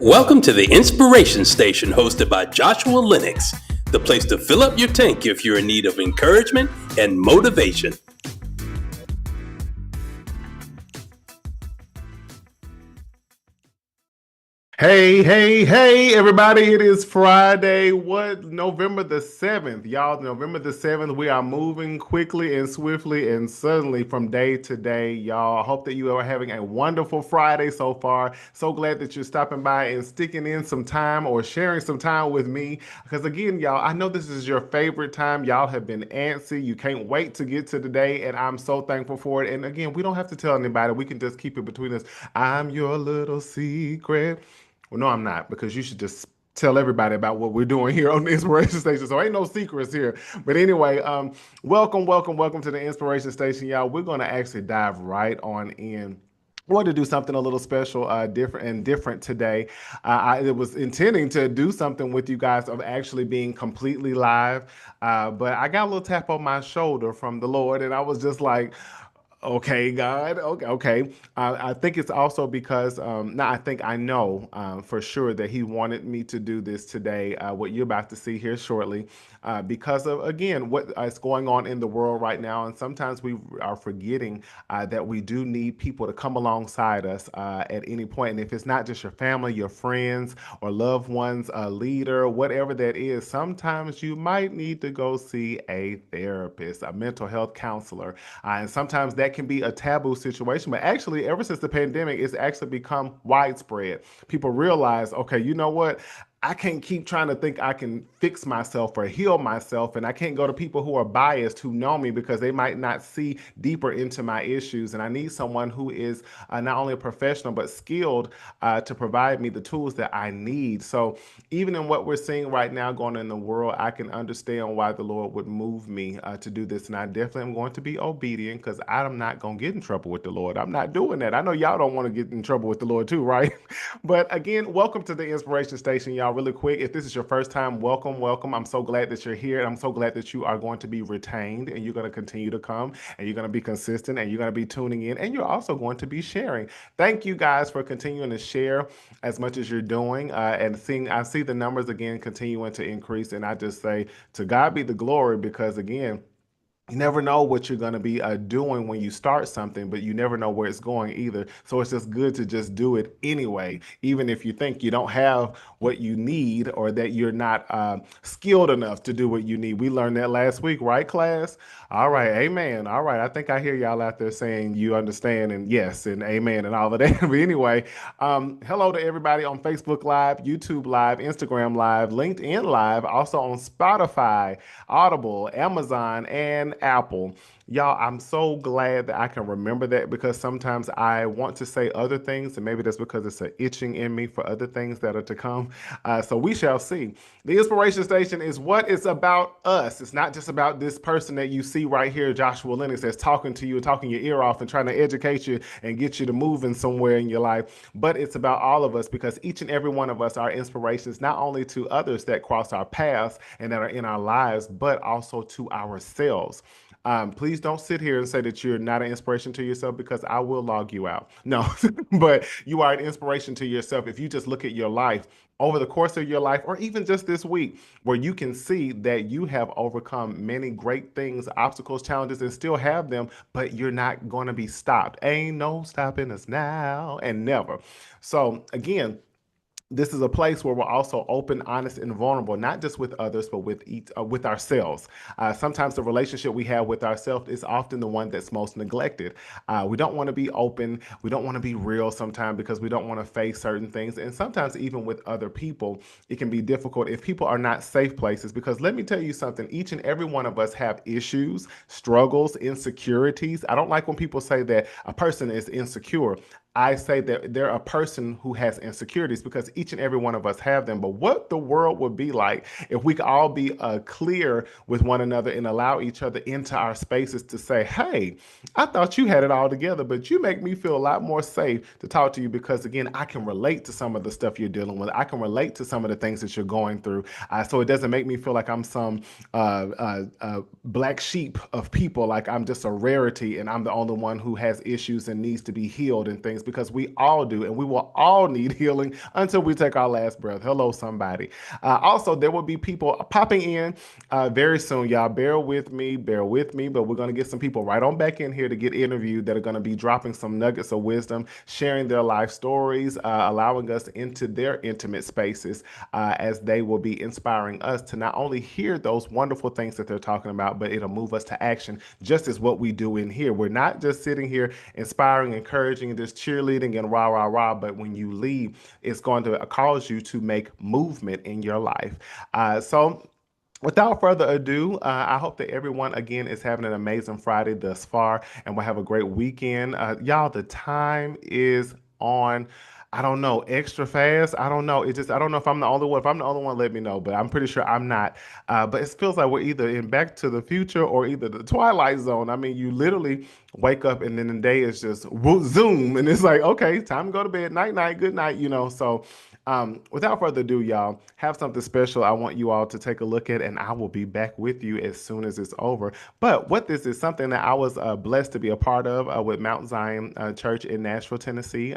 Welcome to the Inspiration Station hosted by Joshua Lenox, the place to fill up your tank if you're in need of encouragement and motivation. Hey, everybody. It is Friday, November the 7th. Y'all, November the 7th, we are moving quickly and swiftly and suddenly from day to day. Y'all, I hope that you are having a wonderful Friday so far. So glad that you're stopping by and sticking in some time or sharing some time with me. Because again, y'all, I know this is your favorite time. Y'all have been antsy. You can't wait to get to the day, and I'm so thankful for it. And again, we don't have to tell anybody. We can just keep it between us. I'm your little secret. Well, no, I'm not, because you should just tell everybody about what we're doing here on the Inspiration Station. So ain't no secrets here. But anyway, welcome to the Inspiration Station, y'all. We're going to actually dive right on in. I wanted to do something a little special, different today. I was intending to do something with you guys of actually being completely live, but I got a little tap on my shoulder from the Lord, and I was just like, okay, God. Okay. I think it's also because, now I think I know for sure that He wanted me to do this today, what you're about to see here shortly, because of, again, what is going on in the world right now. And sometimes we are forgetting that we do need people to come alongside us at any point. And if it's not just your family, your friends, or loved ones, a leader, whatever that is, sometimes you might need to go see a therapist, a mental health counselor. And sometimes that can be a taboo situation, but actually, ever since the pandemic, it's actually become widespread. People realize, okay, you know what? I can't keep trying to think I can fix myself or heal myself. And I can't go to people who are biased, who know me, because they might not see deeper into my issues. And I need someone who is not only a professional, but skilled to provide me the tools that I need. So even in what we're seeing right now going on in the world, I can understand why the Lord would move me to do this. And I definitely am going to be obedient, because I'm not going to get in trouble with the Lord. I'm not doing that. I know y'all don't want to get in trouble with the Lord too, right? But again, welcome to the Inspiration Station, y'all. Really quick, if this is your first time, welcome. I'm so glad that you're here, and I'm so glad that you are going to be retained, and you're going to continue to come, and you're going to be consistent, and you're going to be tuning in, and you're also going to be sharing. Thank you guys for continuing to share as much as you're doing, and seeing. I see the numbers again continuing to increase, and I just say to God be the glory, because again, you never know what you're going to be doing when you start something, but you never know where it's going either. So it's just good to just do it anyway, even if you think you don't have what you need, or that you're not skilled enough to do what you need. We learned that last week, right, class? All right, amen. All right, I think I hear y'all out there saying you understand, and yes, and amen, and all of that. But anyway, hello to everybody on Facebook Live, YouTube Live, Instagram Live, LinkedIn Live, also on Spotify, Audible, Amazon, and Apple. Y'all, I'm so glad that I can remember that, because sometimes I want to say other things, and maybe that's because it's an itching in me for other things that are to come. So we shall see. The Inspiration Station is what it's about us. It's not just about this person that you see right here, Joshua Lenox, that's talking to you, talking your ear off and trying to educate you and get you to moving somewhere in your life, but it's about all of us, because each and every one of us are inspirations, not only to others that cross our paths and that are in our lives, but also to ourselves. Please don't sit here and say that you're not an inspiration to yourself, because I will log you out. No, but you are an inspiration to yourself if you just look at your life over the course of your life, or even just this week, where you can see that you have overcome many great things, obstacles, challenges, and still have them, but you're not going to be stopped. Ain't no stopping us now and never. So, again, this is a place where we're also open, honest, and vulnerable, not just with others, but with ourselves. Sometimes the relationship we have with ourselves is often the one that's most neglected. We don't want to be open. We don't want to be real sometimes, because we don't want to face certain things. And sometimes even with other people, it can be difficult if people are not safe places. Because let me tell you something, each and every one of us have issues, struggles, insecurities. I don't like when people say that a person is insecure. I say that they're a person who has insecurities, because each and every one of us have them. But what the world would be like if we could all be clear with one another and allow each other into our spaces to say, hey, I thought you had it all together, but you make me feel a lot more safe to talk to you, because again, I can relate to some of the stuff you're dealing with. I can relate to some of the things that you're going through. So it doesn't make me feel like I'm some black sheep of people, like I'm just a rarity and I'm the only one who has issues and needs to be healed and things. because we all do, and we will all need healing until we take our last breath. Hello, somebody. Also, there will be people popping in very soon, y'all. Bear with me, but we're going to get some people right on back in here to get interviewed that are going to be dropping some nuggets of wisdom, sharing their life stories, allowing us into their intimate spaces as they will be inspiring us to not only hear those wonderful things that they're talking about, but it'll move us to action, just as what we do in here. We're not just sitting here inspiring, encouraging, and just cheerleading and rah, rah, rah, but when you leave, it's going to cause you to make movement in your life. So without further ado, I hope that everyone again is having an amazing Friday thus far, and we'll have a great weekend. Y'all, the time is on. I don't know, extra fast. I don't know. I don't know if I'm the only one. If I'm the only one, let me know. But I'm pretty sure I'm not. But it feels like we're either in Back to the Future or either the Twilight Zone. I mean, you literally wake up and then the day is just zoom, and it's like, okay, time to go to bed. Night, night, good night. So without further ado, y'all, have something special I want you all to take a look at, and I will be back with you as soon as it's over. But what this is something that I was blessed to be a part of with Mount Zion Church in Nashville, Tennessee,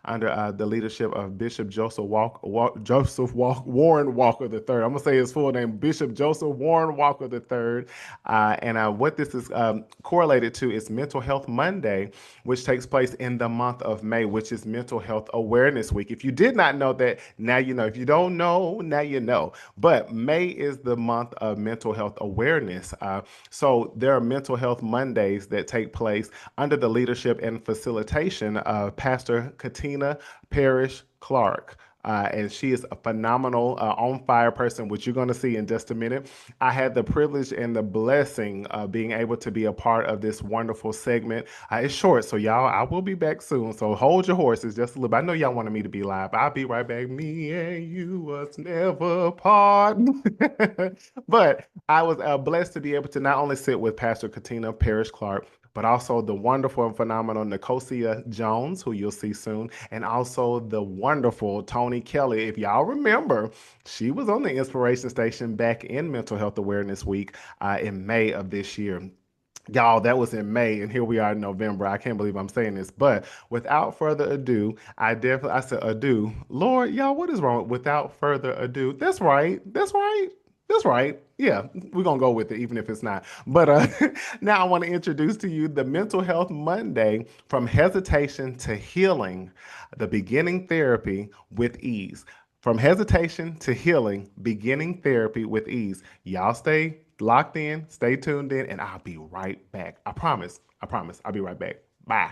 under the leadership of Bishop Warren Walker III. I'm gonna say his full name, Bishop Joseph Warren Walker III. And what this is correlated to is Mental Health Monday, which takes place in the month of May, which is Mental Health Awareness Week. If you did not know that, now you know. If you don't know, now you know. But May is the month of mental health awareness. So there are Mental Health Mondays that take place under the leadership and facilitation of Pastor Katina Parrish Clark. And she is a phenomenal, on fire person, which you're going to see in just a minute. I had the privilege and the blessing of being able to be a part of this wonderful segment. It's short, so y'all, I will be back soon. So hold your horses just a little bit. I know y'all wanted me to be live. I'll be right back. Me and you was never apart. But I was blessed to be able to not only sit with Pastor Katina Parrish Clark, but also the wonderful and phenomenal Nicosia Jones, who you'll see soon, and also the wonderful Tony Kelly. If y'all remember, she was on the Inspiration Station back in Mental Health Awareness Week in May of this year. Y'all, that was in May, and here we are in November. I can't believe I'm saying this, but without further ado, I said ado. Lord, y'all, what is wrong? Without further ado, that's right. That's right. That's right. Yeah, we're going to go with it, even if it's not. But now I want to introduce to you the Mental Health Monday, from hesitation to healing, the beginning therapy with ease. From hesitation to healing, beginning therapy with ease. Y'all stay locked in, stay tuned in, and I'll be right back. I promise. I promise. I'll be right back. Bye.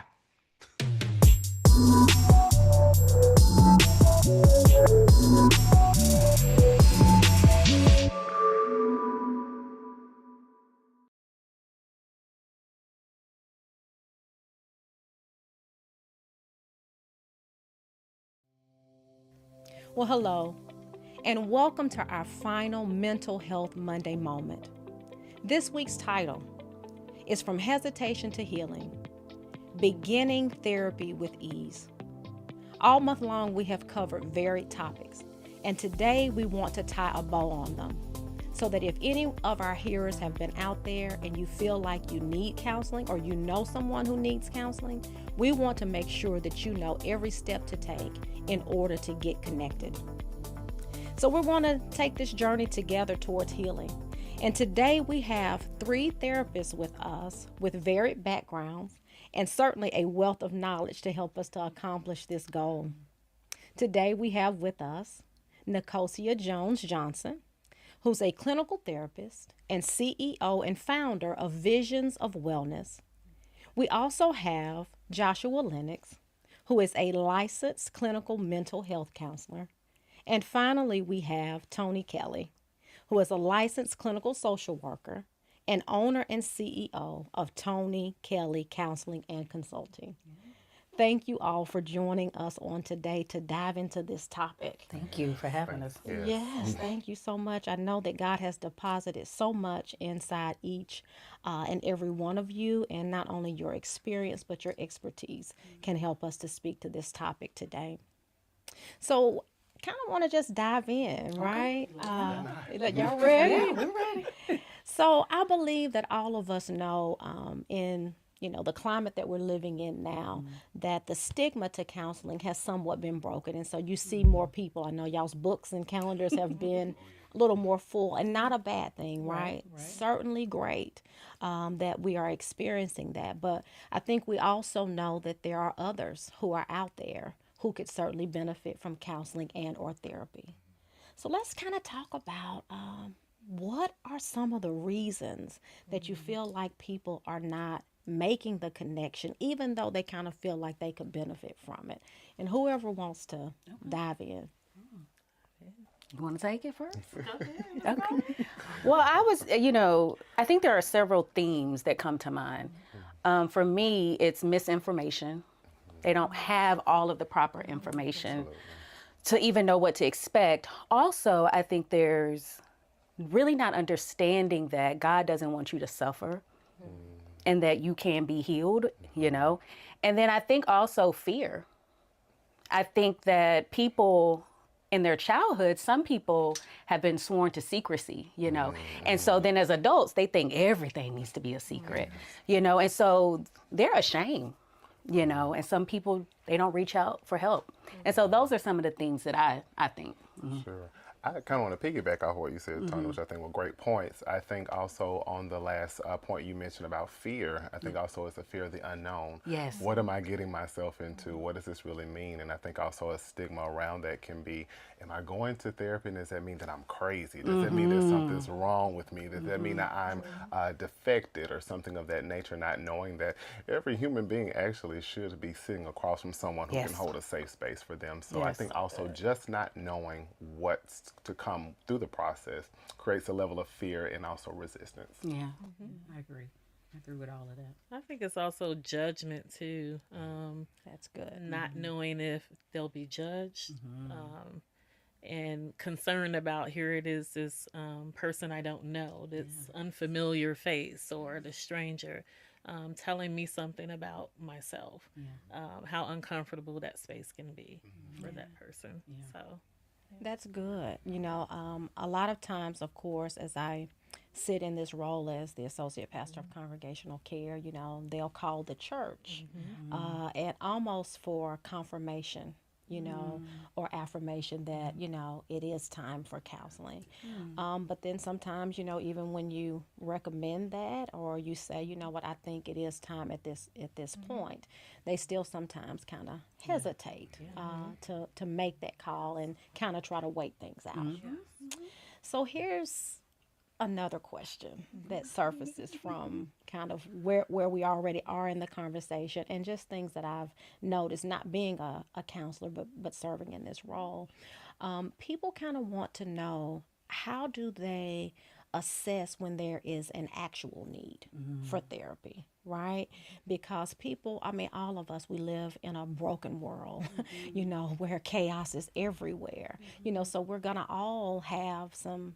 Well, hello, and welcome to our final Mental Health Monday moment. This week's title is From Hesitation to Healing, Beginning Therapy with Ease. All month long, we have covered varied topics, and today we want to tie a bow on them so that if any of our hearers have been out there and you feel like you need counseling or you know someone who needs counseling, we want to make sure that you know every step to take in order to get connected. So we want to take this journey together towards healing. And today we have 3 therapists with us with varied backgrounds and certainly a wealth of knowledge to help us to accomplish this goal. Today we have with us Nicosia Jones Johnson, who's a clinical therapist and CEO and founder of Visions of Wellness. We also have Joshua Lenox, who is a licensed clinical mental health counselor. And finally, we have Tony Kelly, who is a licensed clinical social worker and owner and CEO of Tony Kelly Counseling and Consulting. Thank you all for joining us on today to dive into this topic. Thank you for having us. Yes, thank you so much. I know that God has deposited so much inside each and every one of you, and not only your experience, but your expertise can help us to speak to this topic today. So, kind of want to just dive in, right? Y'all ready? Yeah, we're ready. So I believe that all of us know in the climate that we're living in now, that the stigma to counseling has somewhat been broken. And so you see more people. I know y'all's books and calendars have been a little more full, and not a bad thing, right? Certainly great that we are experiencing that. But I think we also know that there are others who are out there who could certainly benefit from counseling and or therapy. So let's kind of talk about what are some of the reasons that you feel like people are not making the connection, even though they kind of feel like they could benefit from it. And whoever wants to dive in. You want to take it first? Okay. Well, I think there are several themes that come to mind. For me, it's misinformation. They don't have all of the proper information to even know what to expect. Also, I think there's really not understanding that God doesn't want you to suffer and that you can be healed, And then I think also fear. I think that people in their childhood, some people have been sworn to secrecy, And so then as adults, they think everything needs to be a secret, And so they're ashamed, And some people, they don't reach out for help. And so those are some of the things that I think. Sure. I kind of want to piggyback off what you said, Tony, which I think were great points. I think also on the last point you mentioned about fear, I think also it's a fear of the unknown. Yes. What am I getting myself into? What does this really mean? And I think also a stigma around that can be, am I going to therapy and does that mean that I'm crazy? Does that mean that something's wrong with me? Does that mean that I'm defected or something of that nature, not knowing that every human being actually should be sitting across from someone who can hold a safe space for them. So I think also just not knowing what's to come through the process creates a level of fear and also resistance. Yeah, I agree. I agree with all of that. I think it's also judgment too. That's good. Not knowing if they'll be judged, and concerned about here it is this person I don't know, this unfamiliar face or the stranger telling me something about myself. How uncomfortable that space can be for that person. So. That's good. A lot of times, of course, as I sit in this role as the Associate Pastor of Congregational Care, they'll call the church and almost for confirmation, or affirmation that, it is time for counseling. But then sometimes, even when you recommend that or you say, what, I think it is time at this point, they still sometimes kind of hesitate to make that call and kind of try to wait things out. So here's another question that surfaces from kind of where we already are in the conversation and just things that I've noticed, not being a counselor, but serving in this role. People kind of want to know, how do they assess when there is an actual need for therapy, right? Because people, all of us, we live in a broken world, where chaos is everywhere, so we're going to all have some,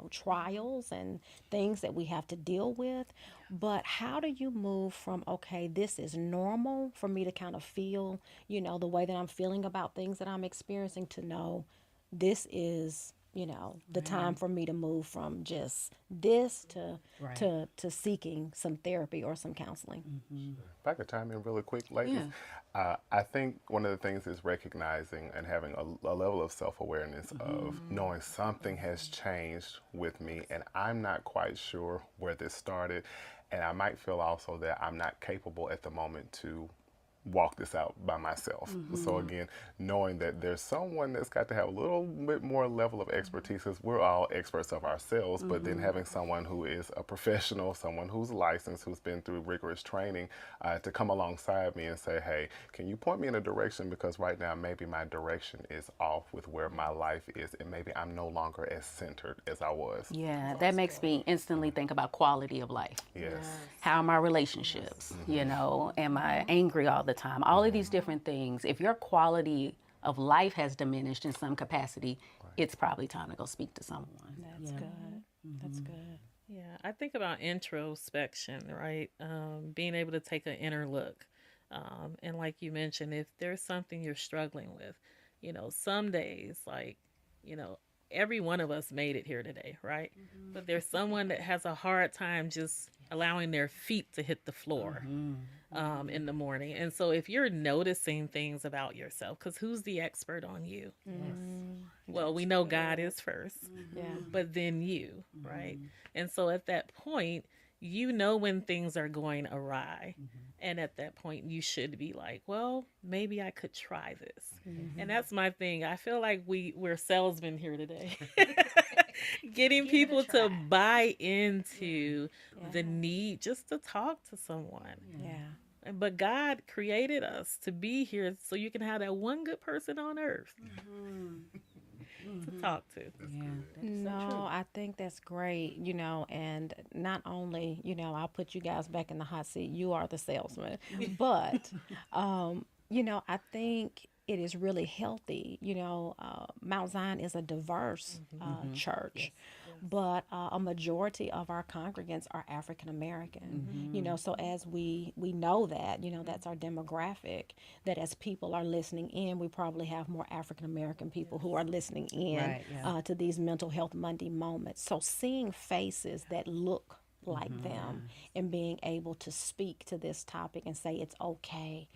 trials and things that we have to deal with. But how do you move from, okay, this is normal for me to kind of feel, the way that I'm feeling about things that I'm experiencing, to know this is, the time for me to move from just this to seeking some therapy or some counseling. If I could chime in really quick, ladies. I think one of the things is recognizing and having a level of self-awareness of knowing something has changed with me and I'm not quite sure where this started. And I might feel also that I'm not capable at the moment to walk this out by myself. So again, knowing that there's someone that's got to have a little bit more level of expertise, because we're all experts of ourselves, but then having someone who is a professional, someone who's licensed, who's been through rigorous training, to come alongside me and say, hey, can you point me in a direction? Because right now, maybe my direction is off with where my life is, and maybe I'm no longer as centered as I was. Yeah, that makes me instantly think about quality of life. Yes. How are my relationships? Am I angry all the time? All of these different things. If your quality of life has diminished in some capacity, it's probably time to go speak to someone. That's good. That's good. Yeah, I think about introspection, right? Being able to take an inner look. And like you mentioned, if there's something you're struggling with, some days, like, every one of us made it here today, right? But there's someone that has a hard time just allowing their feet to hit the floor in the morning. And so if you're noticing things about yourself, because who's the expert on you? Well, we know God is first, but then you, right? And so at that point, you know when things are going awry. And at that point, you should be like, well, maybe I could try this. And that's my thing. I feel like we're salesmen here today. Getting people to buy into the need just to talk to someone. But God created us to be here so you can have that one good person on earth to talk to. No, I think that's great, and not only, I'll put you guys back in the hot seat. You are the salesman. But, I think it is really healthy. Mount Zion is a diverse church, but a majority of our congregants are African American. So as we know that, that's our demographic, that as people are listening in, we probably have more African American people who are listening in to these Mental Health Monday moments. So seeing faces that look like them and being able to speak to this topic and say it's okay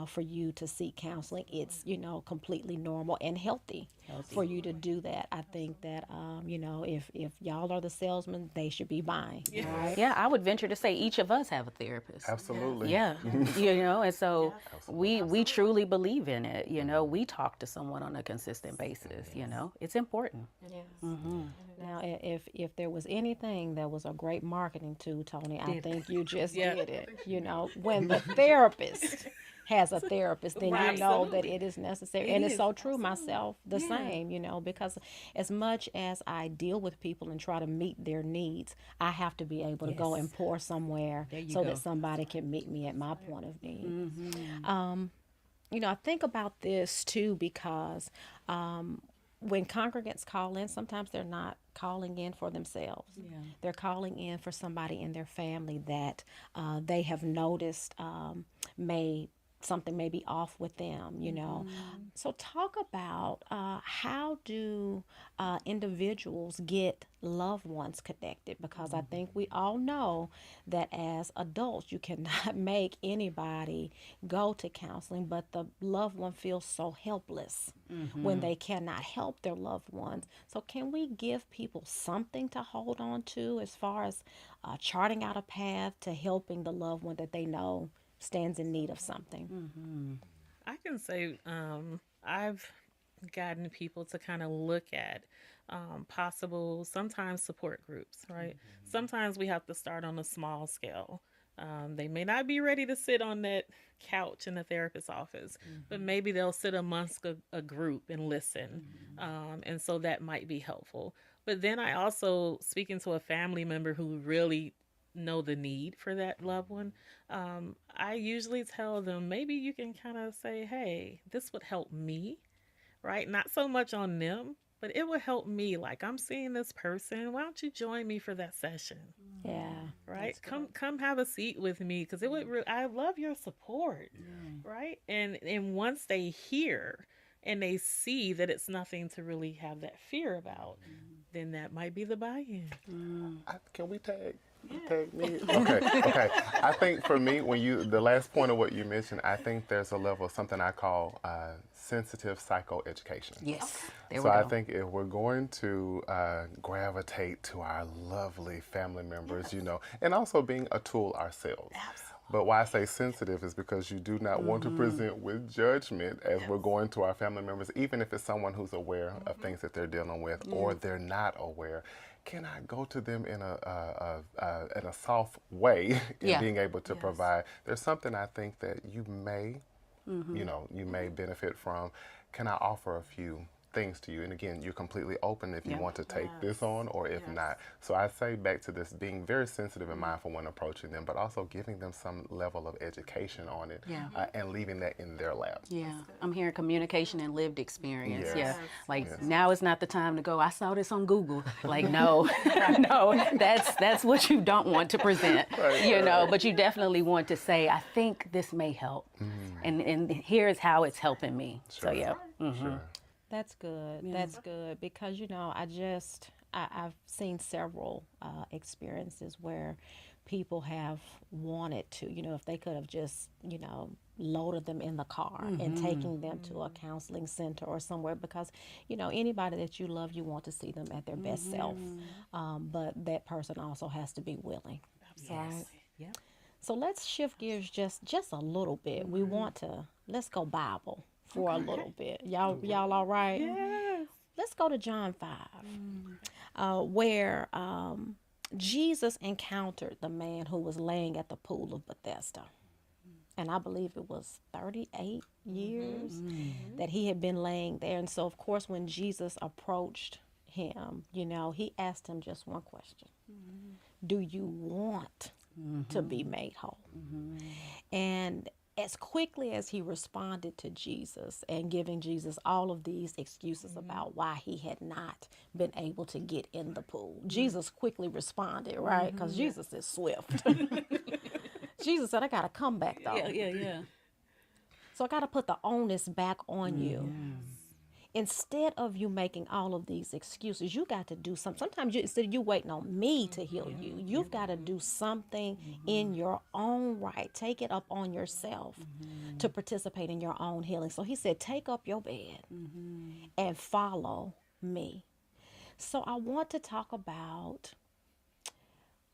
for you to seek counseling. It's, completely normal and healthy for you to do that. I think that, if y'all are the salesmen, they should be buying. Right? Yeah, I would venture to say each of us have a therapist. Absolutely. Yeah, and so we truly believe in it. We talk to someone on a consistent basis. It's important. Now, if there was anything that was a great marketing tool, Tony, I think you just did it. When the therapist has a therapist, then you know that it is necessary. And it's so true myself, the same, because as much as I deal with people and try to meet their needs, I have to be able to go and pour somewhere so that somebody can meet me at my point of need. I think about this too because when congregants call in, sometimes they're not calling in for themselves. They're calling in for somebody in their family that they have noticed something may be off with them, So talk about how do individuals get loved ones connected? Because I think we all know that as adults, you cannot make anybody go to counseling, but the loved one feels so helpless when they cannot help their loved ones. So can we give people something to hold on to as far as charting out a path to helping the loved one that they know stands in need of something? I can say I've gotten people to kind of look at possible, sometimes support groups, right? Sometimes we have to start on a small scale. They may not be ready to sit on that couch in the therapist's office, but maybe they'll sit amongst a group and listen. And so that might be helpful. But then I also, speaking to a family member who really know the need for that loved one, I usually tell them, maybe you can kind of say, hey, this would help me, right? Not so much on them, but it would help me. Like, I'm seeing this person. Why don't you join me for that session? Yeah. Right? Come have a seat with me, because it would. I love your support, right? And once they hear and they see that it's nothing to really have that fear about, then that might be the buy-in. Can we tag me? Okay. I think for me, the last point of what you mentioned, I think there's a level of something I call sensitive psychoeducation. Yes. So I think if we're going to gravitate to our lovely family members, and also being a tool ourselves. Absolutely. But why I say sensitive is because you do not want to present with judgment as we're going to our family members, even if it's someone who's aware of things that they're dealing with or they're not aware. Can I go to them in a soft way in being able to provide? There's something I think that you may, you may benefit from. Can I offer a few things to you? And again, you're completely open if you want to take this on or if not. So I say back to this, being very sensitive and mindful when approaching them, but also giving them some level of education on it and leaving that in their lap. Yeah, I'm hearing communication and lived experience. Yes. Now is not the time to go, I saw this on Google. Like, no, that's what you don't want to present, but you definitely want to say, I think this may help. And here's how it's helping me. Sure. So, Sure. That's good. Yeah. That's good because I've seen several experiences where people have wanted to, if they could have just, loaded them in the car and taking them to a counseling center or somewhere because, anybody that you love, you want to see them at their best self. But that person also has to be willing. Right? Yep. So let's shift gears just a little bit. We want to let's go Bible for a little bit. Y'all all right? Yes. Let's go to John 5, where Jesus encountered the man who was laying at the pool of Bethesda. And I believe it was 38 years that he had been laying there. And so, of course, when Jesus approached him, he asked him just one question. Do you want to be made whole? And as quickly as he responded to Jesus and giving Jesus all of these excuses about why he had not been able to get in the pool, Jesus quickly responded, right? Because Jesus is swift. Jesus said, I got to come back though. Yeah. So I got to put the onus back on you. Instead of you making all of these excuses, you got to do something. Sometimes instead of you waiting on me to heal you, you've got to do something in your own right. Take it up on yourself to participate in your own healing. So he said, take up your bed and follow me. So I want to talk about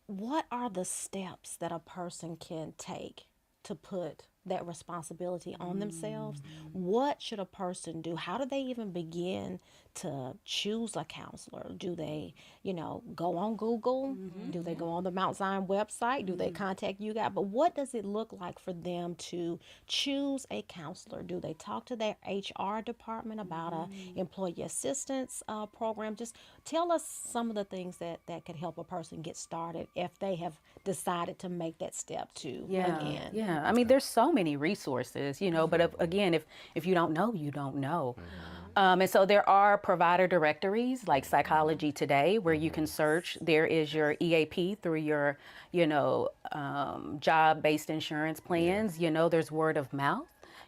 what are the steps that a person can take to put that responsibility on themselves. What should a person do? How do they even begin to choose a counselor? Do they, go on Google? Do they go on the Mount Zion website? Do they contact you guys? But what does it look like for them to choose a counselor? Do they talk to their HR department about a employee assistance program? Just tell us some of the things that could help a person get started if they have decided to make that step to again. Yeah. I mean, there's so many resources, but again, if you don't know, you don't know. And so there are provider directories like Psychology Today where you can search. There is your EAP through your, job-based insurance plans. There's word of mouth.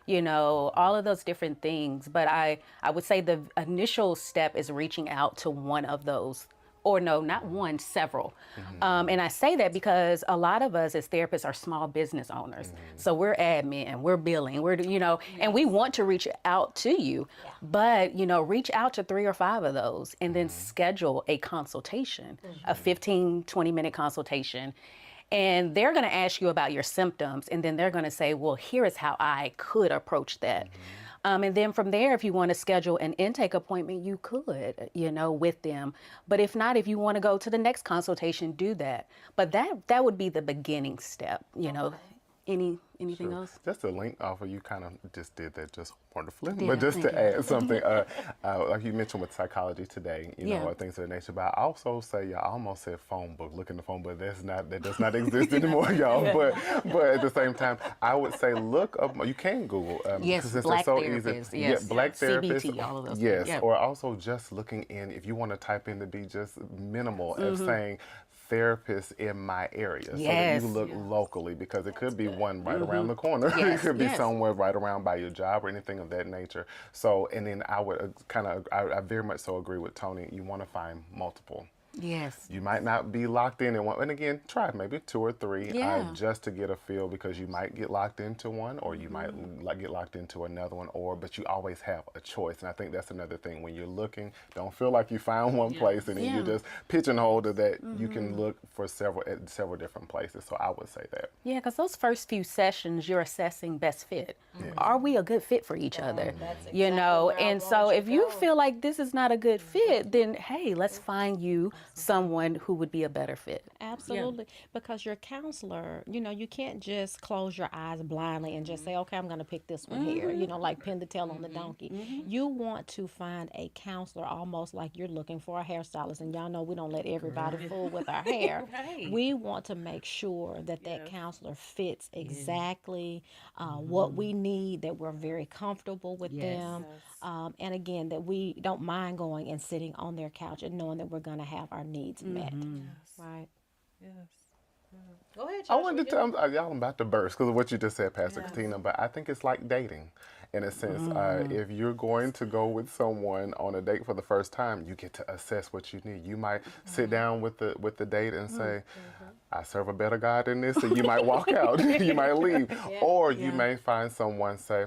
All of those different things. But I would say the initial step is reaching out to one of those. Or no, not one, several. And I say that because a lot of us as therapists are small business owners. So we're admin, we're billing, and we want to reach out to you. But, reach out to 3 or 5 of those and then schedule a consultation, a 15, 20-minute consultation. And they're going to ask you about your symptoms. And then they're going to say, well, here is how I could approach that. And then from there, if you want to schedule an intake appointment, you could, with them. But if not, if you want to go to the next consultation, do that. But that would be the beginning step, Anything else? Just to link off of you kind of just did that just wonderfully. But just to add something, like you mentioned with Psychology Today, or things of that nature. But I also say, I almost said phone book, look in the phone book. That does not exist anymore, y'all. But at the same time, I would say look up. You can Google. Yes, Black therapists. Yes, Black therapists. CBT, all of those. Yes, things. or also just looking in. If you want to type in to be just minimal of saying therapists in my area, so that you look locally, because it could be one right around the corner. It could be somewhere right around by your job or anything of that nature. So, and then I would I very much so agree with Tony. You want to find multiple. Yes. You might not be locked in one, and again, try maybe 2 or 3 just to get a feel, because you might get locked into one, or you might get locked into another one, but you always have a choice. And I think that's another thing. When you're looking, don't feel like you found one place and then you just pigeonhole to that. You can look for several different places. So I would say that. Yeah, because those first few sessions, you're assessing best fit. Are we a good fit for each other? And so if you feel like this is not a good fit, then hey, let's find you someone who would be a better fit. Absolutely. Because your counselor, you can't just close your eyes blindly and just say, okay, I'm going to pick this one here, like pin the tail on the donkey. You want to find a counselor almost like you're looking for a hairstylist. And y'all know we don't let everybody fool with our hair. We want to make sure that that counselor fits exactly what we need, that we're very comfortable with them. And again, that we don't mind going and sitting on their couch and knowing that we're going to have our needs met. Right? Yes. Go ahead, I Joshua. wanted to tell y'all, I'm about to burst because of what you just said, Pastor Katina, but I think it's like dating. In a sense, if you're going to go with someone on a date for the first time, you get to assess what you need. You might sit down with the date and say, I serve a better God than this, and you might walk out, you might leave. Or you may find someone say,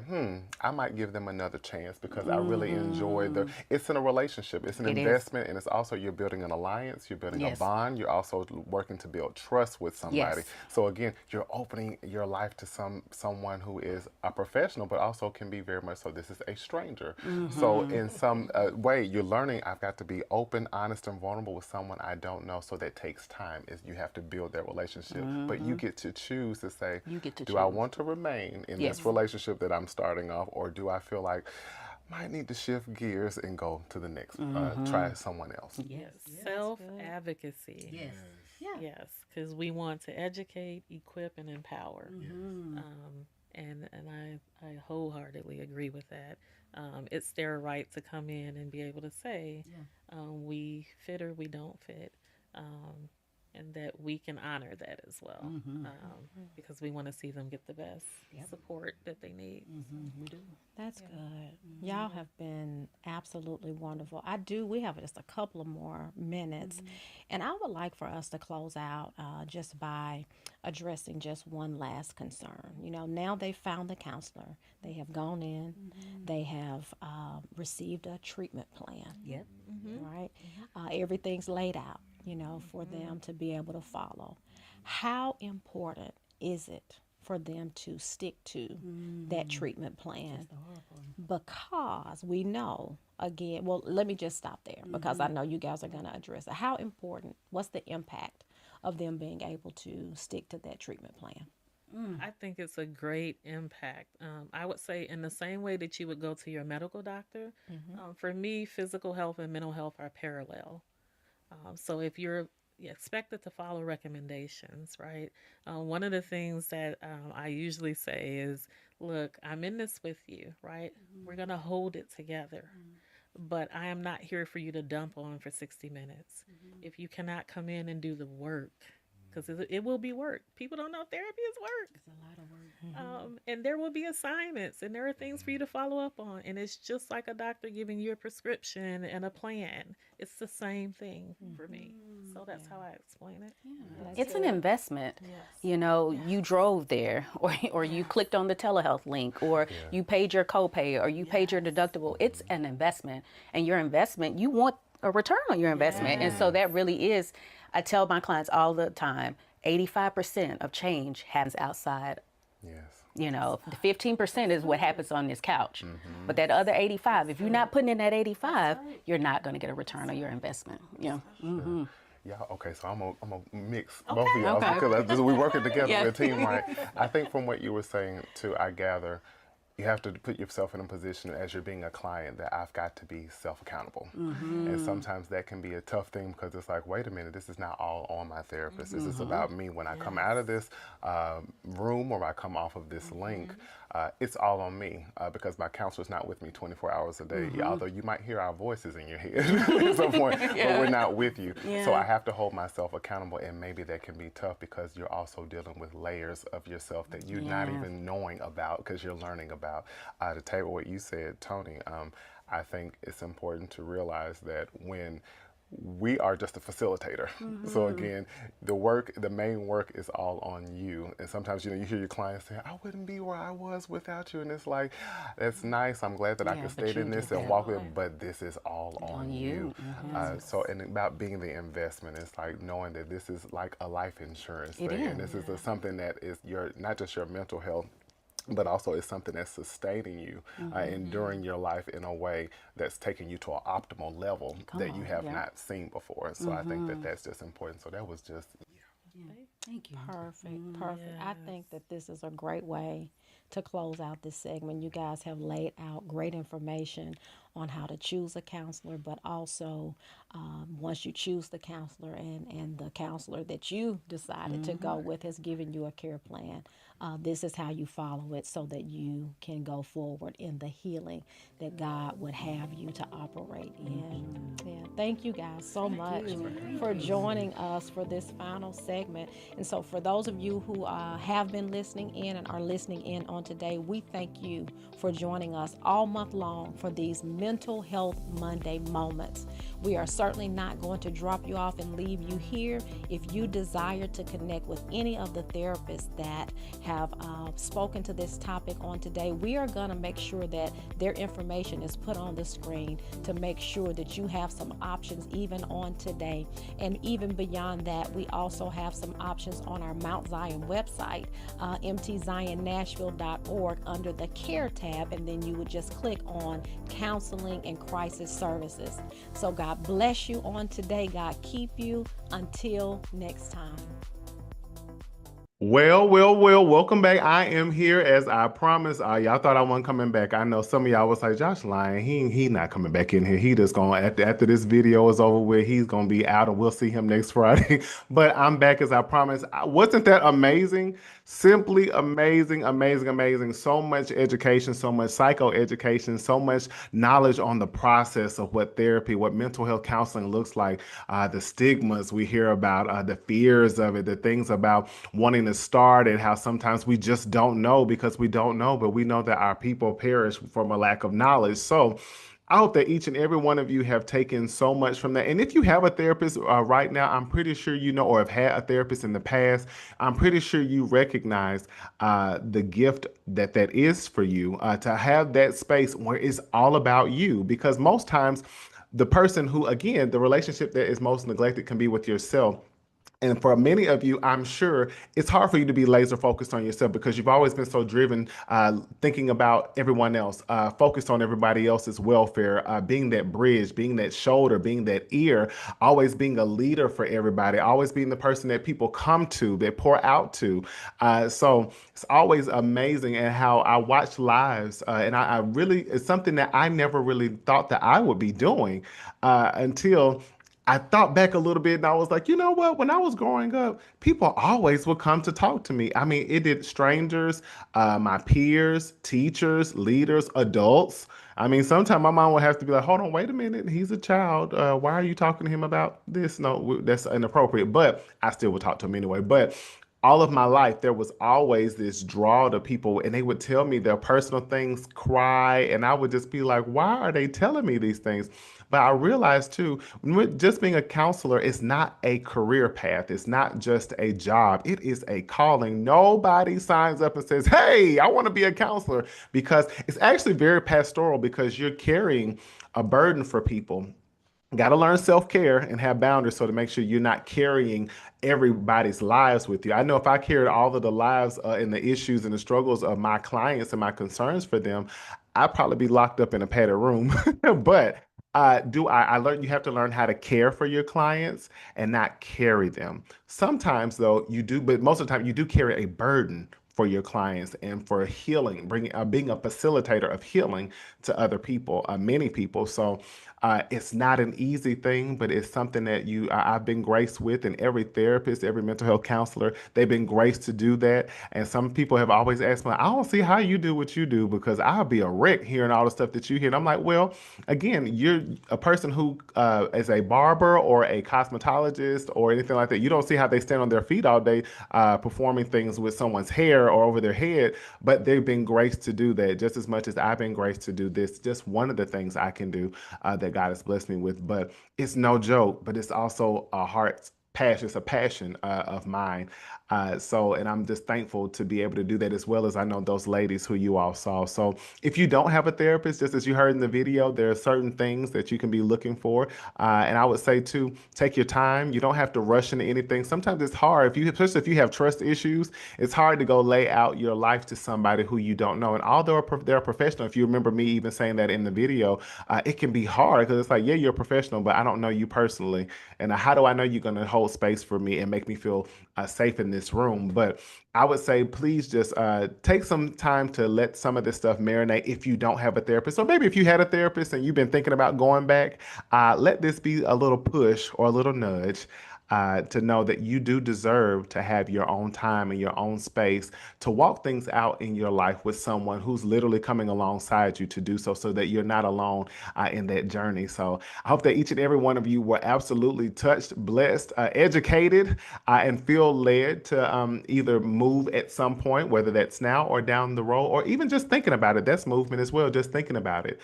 I might give them another chance because I really enjoy it's in a relationship, it's an investment, and it's also you're building an alliance, you're building a bond, you're also working to build trust with somebody. So again, you're opening your life to someone who is a professional, but also can be very much so this is a stranger. So in some way, you're learning I've got to be open, honest, and vulnerable with someone I don't know. So that takes time. Is you have to build that relationship, but you get to choose to say, do I want to remain in this relationship that I'm starting off, or do I feel like I might need to shift gears and go to the next, try someone else? Self-advocacy. Yes, because we want to educate, equip, and empower. And I wholeheartedly agree with that. It's their right to come in and be able to say, we fit or we don't fit, and that we can honor that as well, because we want to see them get the best support that they need. We do. That's good. Y'all have been absolutely wonderful. We have just a couple of more minutes. And I would like for us to close out just by addressing just one last concern. You know, now they've found the counselor. They have gone in. They have received a treatment plan. Right? Everything's laid out, you know, for them to be able to follow. How important is it for them to stick to that treatment plan? Because we know, again, well, let me just stop there because I know you guys are going to address it. How important, what's the impact of them being able to stick to that treatment plan? I think it's a great impact. I would say in the same way that you would go to your medical doctor, for me, physical health and mental health are parallel. So if you're expected to follow recommendations, right? One of the things that I usually say is, look, I'm in this with you, right? We're going to hold it together. But I am not here for you to dump on for 60 minutes. If you cannot come in and do the work, because it will be work. People don't know therapy is work. It's a lot of work. And there will be assignments, and there are things for you to follow up on. And it's just like a doctor giving you a prescription and a plan. It's the same thing for me. So that's how I explain it. It's an investment. You know, you drove there, or you clicked on the telehealth link, or you paid your copay, or you paid your deductible. It's an investment. And your investment, you want a return on your investment. And so that really is, I tell my clients all the time, 85% of change happens outside. You know, the 15% is what happens on this couch. But that other 85, if you're not putting in that 85, you're not going to get a return on your investment. Yeah. Yeah, okay, so I'm gonna mix both of y'all because we're working together as a team, right? I think from what you were saying too, I gather you have to put yourself in a position as you're being a client that I've got to be self-accountable. And sometimes that can be a tough thing because it's like, wait a minute, this is not all on my therapist. This is about me. When I come out of this room or I come off of this link, it's all on me because my counselor's not with me 24 hours a day, although you might hear our voices in your head at some point, but we're not with you. So I have to hold myself accountable, and maybe that can be tough because you're also dealing with layers of yourself that you're not even knowing about because you're learning about. To table what you said, Tony, I think it's important to realize that when we are just a facilitator. So again, the main work is all on you. And sometimes, you know, you hear your clients say, I wouldn't be where I was without you. And it's like, that's nice. I'm glad that I could stay in this and walk with it, but this is all on you. So, and about being the investment, it's like knowing that this is like a life insurance thing. And this is something that is not just your mental health, but also it's something that's sustaining you and during your life in a way that's taking you to an optimal level that you have not seen before. So I think that that's just important. So that was just, Thank you. Perfect. I think that this is a great way to close out this segment. You guys have laid out great information on how to choose a counselor, but also once you choose the counselor and the counselor that you decided to go with has given you a care plan, this is how you follow it so that you can go forward in the healing that God would have you to operate in. Yeah, thank you guys so much for joining us for this final segment. And so for those of you who have been listening in and are listening in on today, we thank you for joining us all month long for these Mental Health Monday moments. We are certainly not going to drop you off and leave you here. If you desire to connect with any of the therapists that have spoken to this topic on today, we are going to make sure that their information is put on the screen to make sure that you have some options even on today. And even beyond that, we also have some options on our Mount Zion website, mtzionnashville.org, under the Care tab, and then you would just click on Counseling and Crisis Services. So God bless you on today. God keep you until next time. Well, welcome back. I am here as I promised. Y'all thought I wasn't coming back. I know some of y'all was like, Josh lying. He not coming back in here. He just going, after this video is over with, he's going to be out and we'll see him next Friday. But I'm back as I promised. Wasn't that amazing? Simply amazing, amazing, amazing. So much education, so much psychoeducation, so much knowledge on the process of what therapy, what mental health counseling looks like, the stigmas we hear about, the fears of it, the things about wanting to start, and how sometimes we just don't know because we don't know, but we know that our people perish from a lack of knowledge. So I hope that each and every one of you have taken so much from that. And if you have a therapist right now, I'm pretty sure you know, or have had a therapist in the past, I'm pretty sure you recognize the gift that is for you to have that space where it's all about you. Because most times, the person who, again, the relationship that is most neglected can be with yourself. And for many of you, I'm sure it's hard for you to be laser focused on yourself because you've always been so driven, thinking about everyone else, focused on everybody else's welfare, being that bridge, being that shoulder, being that ear, always being a leader for everybody, always being the person that people come to, that pour out to. So it's always amazing, and how I watch lives, and I really, it's something that I never really thought that I would be doing until I thought back a little bit, and I was like, you know what? When I was growing up, people always would come to talk to me. I mean, it did strangers, my peers, teachers, leaders, adults. I mean, sometimes my mom would have to be like, hold on, wait a minute. He's a child. Why are you talking to him about this? No, that's inappropriate. But I still would talk to him anyway. But all of my life, there was always this draw to people, and they would tell me their personal things, cry, and I would just be like, why are they telling me these things? But I realized too, just being a counselor is not a career path. It's not just a job. It is a calling. Nobody signs up and says, hey, I want to be a counselor, because it's actually very pastoral, because you're carrying a burden for people. Got to learn self-care and have boundaries, so to make sure you're not carrying everybody's lives with you. I know if I carried all of the lives and the issues and the struggles of my clients and my concerns for them, I'd probably be locked up in a padded room. But I learned you have to learn how to care for your clients and not carry them. Sometimes, though, you do, but most of the time you do carry a burden for your clients and for healing, being a facilitator of healing to other people, many people. So it's not an easy thing, but it's something that I've been graced with, and every therapist, every mental health counselor, they've been graced to do that. And some people have always asked me, I don't see how you do what you do, because I'll be a wreck hearing all the stuff that you hear. And I'm like, well, again, you're a person who is a barber or a cosmetologist or anything like that. You don't see how they stand on their feet all day performing things with someone's hair or over their head, but they've been graced to do that just as much as I've been graced to do this. Just one of the things I can do that God has blessed me with. But it's no joke, but it's also a heart's passion. It's a passion of mine. And I'm just thankful to be able to do that, as well as I know those ladies who you all saw. So if you don't have a therapist, just as you heard in the video, there are certain things that you can be looking for. And I would say too, take your time. You don't have to rush into anything. Sometimes it's hard, especially if you have trust issues, it's hard to go lay out your life to somebody who you don't know. And although they're a professional, if you remember me even saying that in the video, it can be hard, because it's like, yeah, you're a professional, but I don't know you personally. And how do I know you're going to hold hold space for me and make me feel safe in this room. But I would say, please just take some time to let some of this stuff marinate if you don't have a therapist. Or maybe if you had a therapist and you've been thinking about going back, let this be a little push or a little nudge to know that you do deserve to have your own time and your own space to walk things out in your life with someone who's literally coming alongside you to do so, so that you're not alone in that journey. So I hope that each and every one of you were absolutely touched, blessed, educated, and feel led to either move at some point, whether that's now or down the road, or even just thinking about it. That's movement as well, just thinking about it,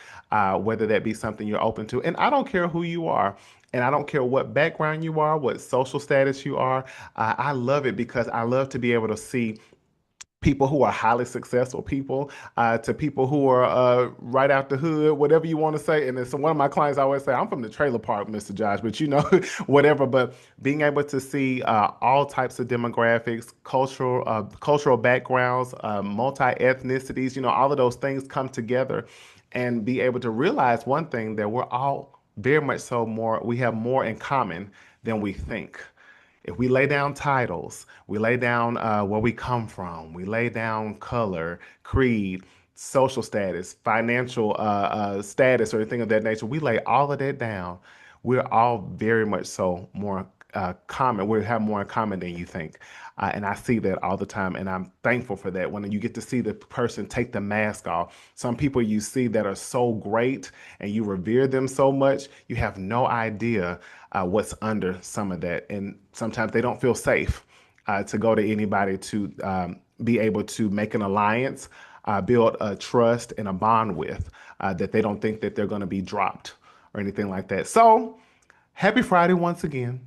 whether that be something you're open to. And I don't care who you are. And I don't care what background you are, what social status you are. I love it because I love to be able to see people who are highly successful people to people who are right out the hood, whatever you want to say. And so one of my clients always say, I'm from the trailer park, Mr. Josh, but whatever. But being able to see all types of demographics, cultural backgrounds, multi-ethnicities, all of those things come together, and be able to realize one thing, that we're all very much so we have more in common than we think. If we lay down titles, we lay down where we come from, we lay down color, creed, social status, financial status, or anything of that nature, we lay all of that down, we're all very much so more common. We have more in common than you think. And I see that all the time. And I'm thankful for that. When you get to see the person take the mask off, some people you see that are so great and you revere them so much, you have no idea what's under some of that. And sometimes they don't feel safe to go to anybody to be able to make an alliance, build a trust and a bond with, that they don't think that they're going to be dropped or anything like that. So happy Friday once again.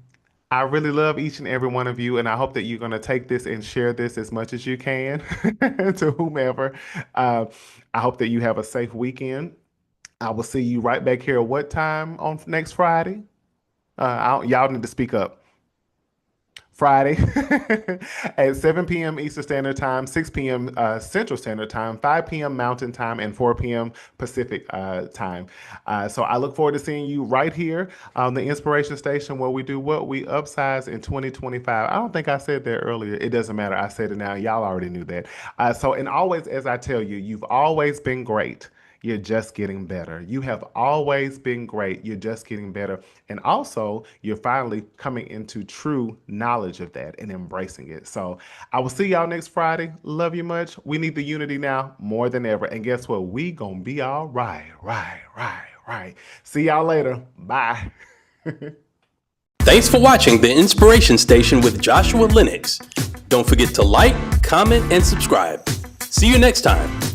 I really love each and every one of you, and I hope that you're going to take this and share this as much as you can to whomever. I hope that you have a safe weekend. I will see you right back here at what time on next Friday? Y'all need to speak up. Friday at 7 p.m. Eastern Standard Time, 6 p.m. Central Standard Time, 5 p.m. Mountain Time, and 4 p.m. Pacific Time. So I look forward to seeing you right here on the Inspiration Station, where we do what? We upsize in 2025. I don't think I said that earlier. It doesn't matter. I said it now. Y'all already knew that. And always, as I tell you, you've always been great. You're just getting better. You have always been great. You're just getting better. And also, you're finally coming into true knowledge of that and embracing it. So I will see y'all next Friday. Love you much. We need the unity now more than ever. And guess what? We gonna be all right. See y'all later. Bye. Thanks for watching The Inspiration Station with Joshua Lenox. Don't forget to like, comment, and subscribe. See you next time.